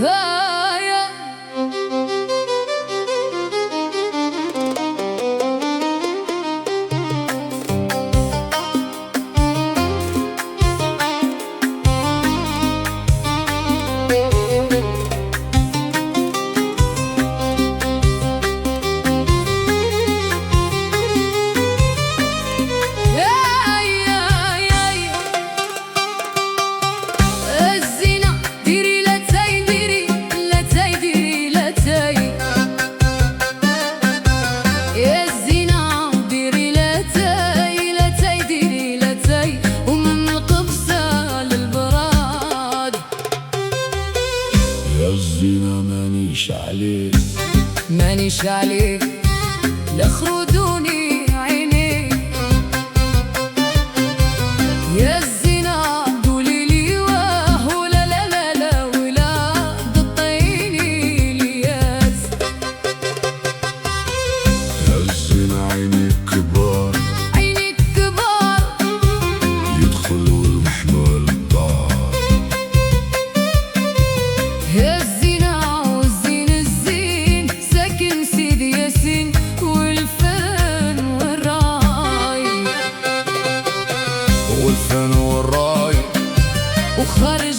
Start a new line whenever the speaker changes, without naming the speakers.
هايا
الزنا مانيش عليك
مانيش عليك لا خرودوني عينيك يا الزنا قولي لي واه لا لا لا لا ولا تطيني الياس
يا الزنا عينيك كبار
عينيك كبار
يدخلوا المحمل الدار
يا الزنا والزين الزين ساكن سيدي ياسين والفن والراي
والفن والراي
وخرج